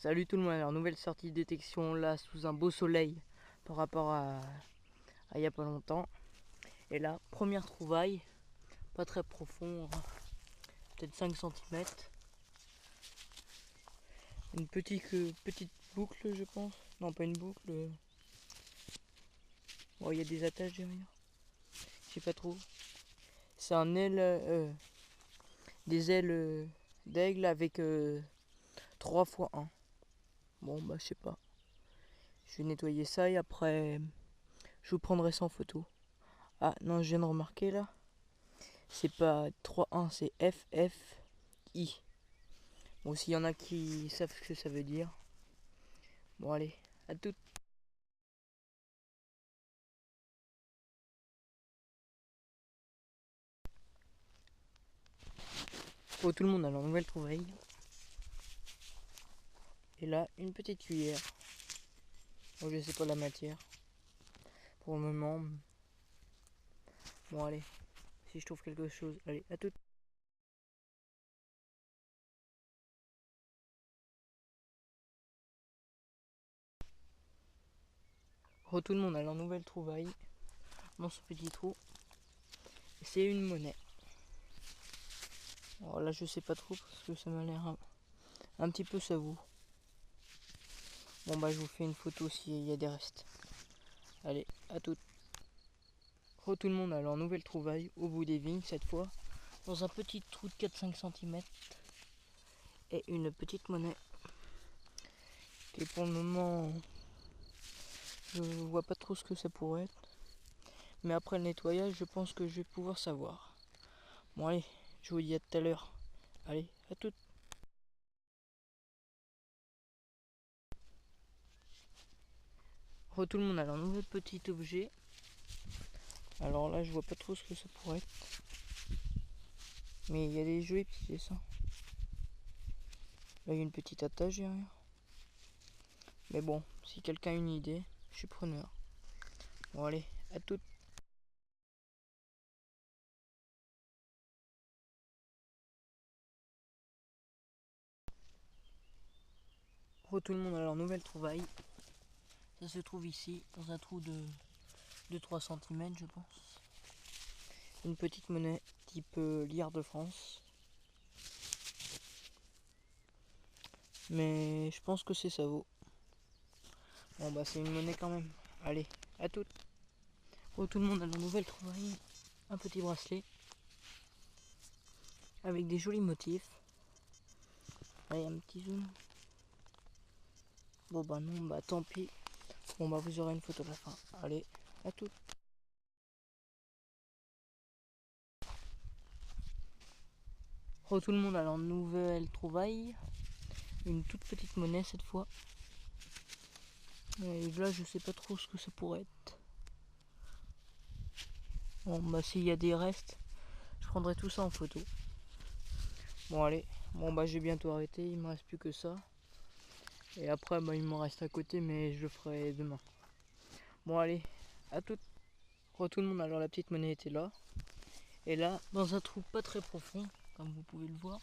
Salut tout le monde, alors nouvelle sortie de détection là sous un beau soleil par rapport à il y a pas longtemps. Et là, première trouvaille, pas très profond, peut-être 5 cm. Une petite boucle je pense. Non pas une boucle. Bon il y a des attaches derrière. Je sais pas trop. C'est un aile, des ailes d'aigle avec 3 x 1. Bon bah je sais pas. Je vais nettoyer ça et après je vous prendrai ça en photo. Ah non, je viens de remarquer là. C'est pas 3-1, c'est FFI. Bon, s'il y en a qui savent ce que ça veut dire. Bon, allez, à tout. Oh, tout le monde a leur nouvelle trouvaille. Et là, une petite cuillère. Bon, je sais pas la matière. Pour le moment. Bon, allez. Si je trouve quelque chose. Allez, à tout. Oh, tout le monde a leur nouvelle trouvaille. Dans ce petit trou. C'est une monnaie. Alors là, je sais pas trop parce que ça m'a l'air un petit peu savou. Bon, bah, je vous fais une photo s'il y a des restes. Allez, à tout. Oh, tout le monde a leur nouvelle trouvaille au bout des vignes cette fois, dans un petit trou de 4-5 cm et une petite monnaie qui pour le moment je vois pas trop ce que ça pourrait être, mais après le nettoyage je pense que je vais pouvoir savoir. Bon allez, je vous dis à tout à l'heure. Allez, à tout. Oh, tout le monde a leur nouvel petit objet. Alors là je vois pas trop ce que ça pourrait être, mais il y a des jolis petits dessins. Là il y a une petite attache derrière. Mais bon, si quelqu'un a une idée, je suis preneur. Bon allez, à tout. Oh, tout le monde a leur nouvelle trouvaille. Ça se trouve ici, dans un trou de 3 cm je pense. Une petite monnaie type liard de France. Mais je pense que c'est ça vaut. Bon bah c'est une monnaie quand même. Allez, à toutes. Oh, tout le monde a leur nouvelle trouvaille. Un petit bracelet. Avec des jolis motifs. Allez, un petit zoom. Bon bah non, bah tant pis. Bon bah vous aurez une photo à la fin. Allez, à toutes. Oh, tout le monde a leur nouvelle trouvaille. Une toute petite monnaie cette fois. Et là je sais pas trop ce que ça pourrait être. Bon bah s'il y a des restes, je prendrai tout ça en photo. Bon allez, bon bah j'ai bientôt arrêté, il me reste plus que ça. Et après bah il m'en reste à côté mais je le ferai demain. Bon allez, à tout. Oh, tout le monde, alors la petite monnaie était là. Et là, dans un trou pas très profond, comme vous pouvez le voir,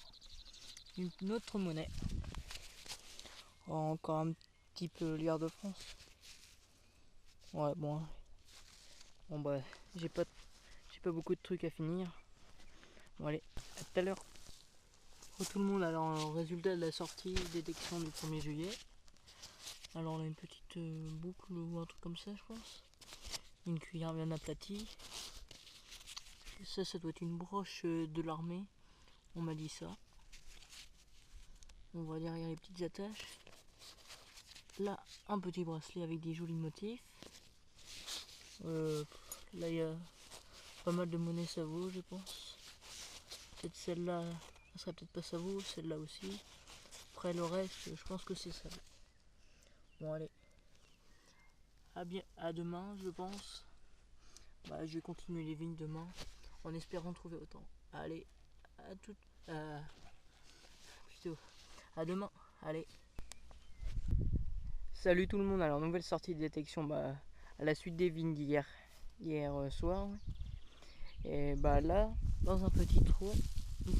une autre monnaie. Oh, encore un petit peu liard de France. Ouais bon. Bon bah j'ai pas beaucoup de trucs à finir. Bon allez, à tout à l'heure. Oh, tout le monde, alors le résultat de la sortie détection du 1er juillet. Alors on a une petite boucle ou un truc comme ça je pense. Une cuillère bien aplatie. Et ça doit être une broche de l'armée. On m'a dit ça. On voit derrière les petites attaches. Là un petit bracelet avec des jolis motifs. Là il y a pas mal de monnaie Savo je pense. Peut-être celle-là, ça serait peut-être pas Savo, celle-là aussi. Après le reste, je pense que c'est ça. Bon allez. À demain je pense. Bah, je vais continuer les vignes demain en espérant trouver autant. Allez, à tout. Plutôt, à demain. Allez. Salut tout le monde. Alors nouvelle sortie de détection bah, à la suite des vignes d'hier soir. Ouais. Et bah là, dans un petit trou, une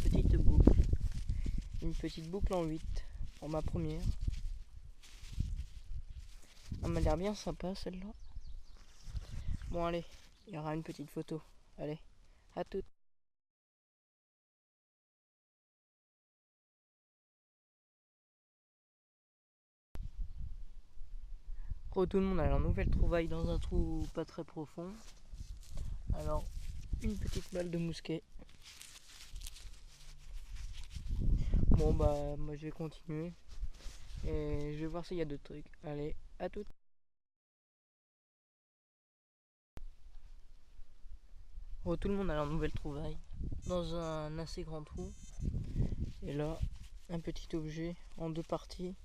petite boucle en 8 pour ma première. Elle m'a l'air bien sympa celle-là. Bon allez, il y aura une petite photo. Allez, à toutes. Re tout le monde, alors nouvelle trouvaille dans un trou pas très profond. Alors, une petite balle de mousquet. Bon bah, moi je vais continuer. Et je vais voir s'il y a d'autres trucs. Allez, à toutes. Re tout le monde, alors nouvelle trouvaille. Dans un assez grand trou. Et là, un petit objet en deux parties.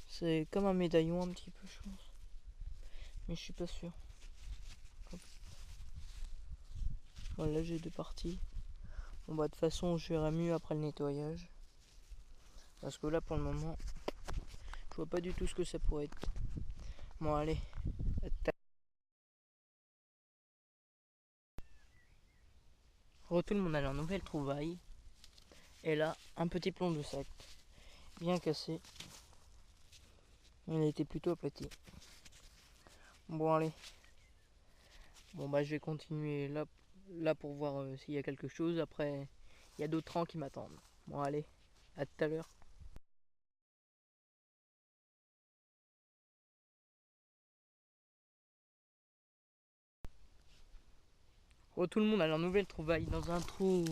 C'est comme un médaillon un petit peu, je pense. Mais je suis pas sûr. Hop. Voilà, j'ai deux parties. Bon bah de toute façon, je verrai mieux après le nettoyage. Parce que là, pour le moment, je vois pas du tout ce que ça pourrait être. Bon allez. Re tout le monde, alors nouvelle trouvaille. Et là, un petit plomb de sac. Bien cassé. Il a été plutôt aplati. Bon allez. Bon bah je vais continuer là pour voir s'il y a quelque chose. Après, il y a d'autres rangs qui m'attendent. Bon allez, à tout à l'heure. Oh tout le monde, alors nouvelle trouvaille dans un trou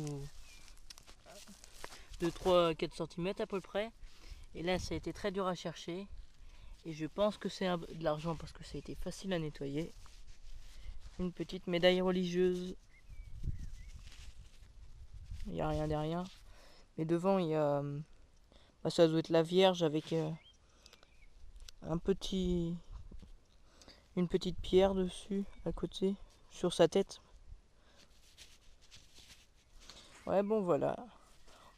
de 3-4 cm à peu près. Et là ça a été très dur à chercher. Et je pense que c'est de l'argent parce que ça a été facile à nettoyer. Une petite médaille religieuse. Il n'y a rien derrière. Mais devant il y a... bah, ça doit être la Vierge avec un petit... une petite pierre dessus à côté. Sur sa tête. Ouais bon voilà.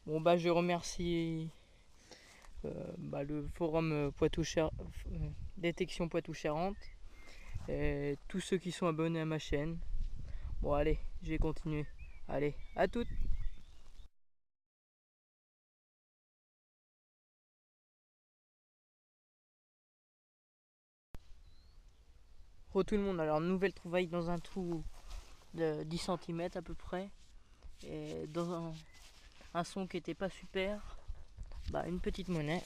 Bon bah je remercie le forum détection Poitou-Charentes et tous ceux qui sont abonnés à ma chaîne. Bon allez, je vais continuer. Allez, à toutes. Re tout le monde, alors nouvelle trouvaille dans un trou de 10 cm à peu près. Et dans un son qui était pas super. Bah une petite monnaie.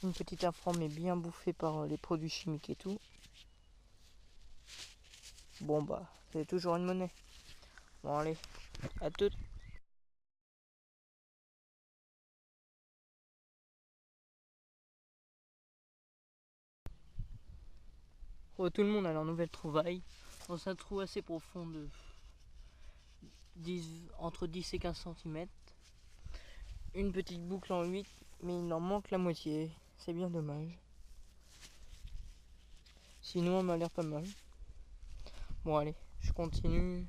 Une petite infra mais bien bouffée par les produits chimiques et tout. Bon bah, c'est toujours une monnaie. Bon allez, à toutes. Re tout le monde, alors nouvelle trouvaille. Dans un trou assez profond de 10, entre 10 et 15 cm. Une petite boucle en 8, mais il en manque la moitié. C'est bien dommage. Sinon, elle m'a l'air pas mal. Bon, allez, je continue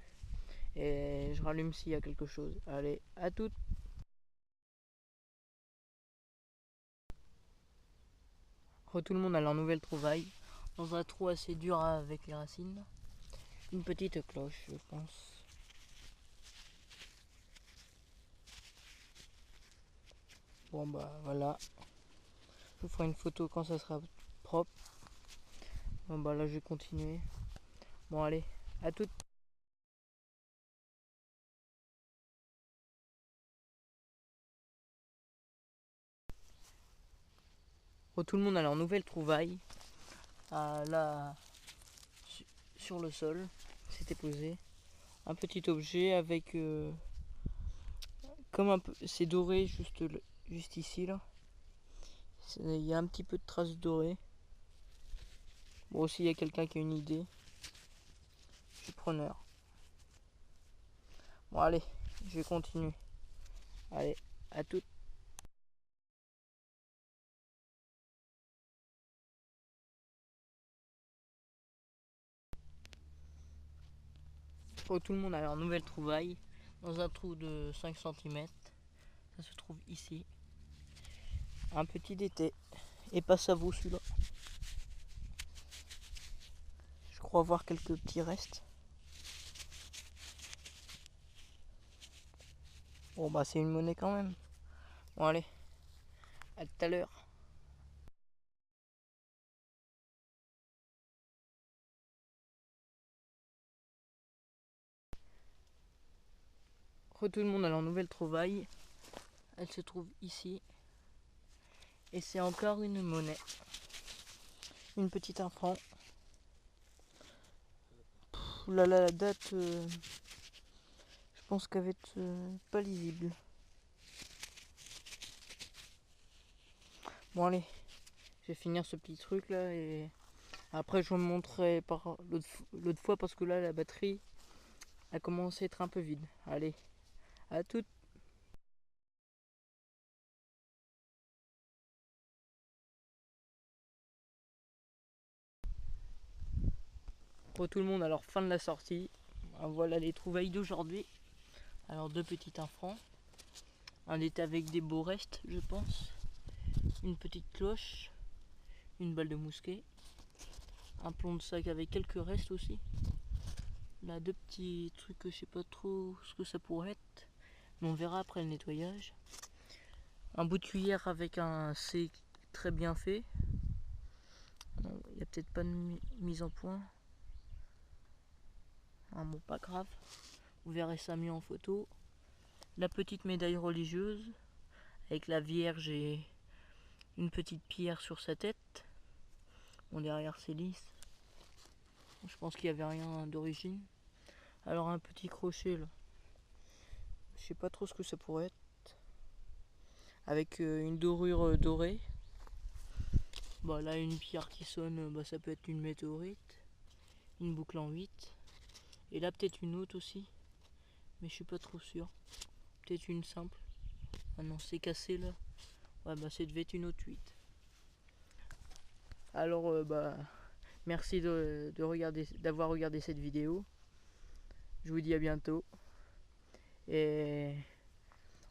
et je rallume s'il y a quelque chose. Allez, à toutes. Tout le monde a leur nouvelle trouvaille. Dans un trou assez dur avec les racines. Une petite cloche, je pense. Bon, bah voilà. Je vous ferai une photo quand ça sera propre. Bon, bah là, je vais continuer. Bon, allez, à toutes. Tout le monde a leur nouvelle trouvaille. Là, sur le sol, c'était posé. Un petit objet avec comme un peu, c'est doré juste ici là. Il y a un petit peu de traces dorées. Bon, s'il y a quelqu'un qui a une idée, je suis preneur. Bon allez, je vais continuer. Allez, à toutes. Oh, tout le monde a leur nouvelle trouvaille dans un trou de 5 cm. Ça se trouve ici. Un petit d'été. Et passe à vous celui-là. Je crois voir quelques petits restes. Bon bah c'est une monnaie quand même. Bon allez, à tout à l'heure. Re tout le monde, alors nouvelle trouvaille. Elle se trouve ici. Et c'est encore une monnaie. Une petite enfant. Là là, la date, je pense qu'elle va être pas lisible. Bon allez, je vais finir ce petit truc là et après je vous le montrerai par l'autre fois parce que là la batterie a commencé à être un peu vide. Allez, à toutes. Pour tout le monde, alors fin de la sortie. Voilà les trouvailles d'aujourd'hui. Alors deux petits enfants. Un était avec des beaux restes, je pense. Une petite cloche. Une balle de mousquet. Un plomb de sac avec quelques restes aussi. Là, deux petits trucs que je sais pas trop ce que ça pourrait être. Mais on verra après le nettoyage. Un bout de cuillère avec un C très bien fait. Il n'y a peut-être pas de mise en point. Ah bon, pas grave. Vous verrez ça mieux en photo. La petite médaille religieuse avec la Vierge et une petite pierre sur sa tête. Bon, derrière c'est lisse. Je pense qu'il n'y avait rien d'origine. Alors un petit crochet là. Je sais pas trop ce que ça pourrait être. Avec une dorure dorée. Bah là une pierre qui sonne, bah, ça peut être une météorite. Une boucle en 8. Et là peut-être une autre aussi. Mais je suis pas trop sûr. Peut-être une simple. Ah non, c'est cassé là. Ouais bah ça devait être une autre 8. Alors bah merci d'avoir regardé cette vidéo. Je vous dis à bientôt. Et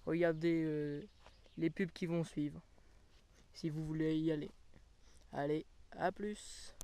regardez les pubs qui vont suivre. Si vous voulez y aller. Allez, à plus.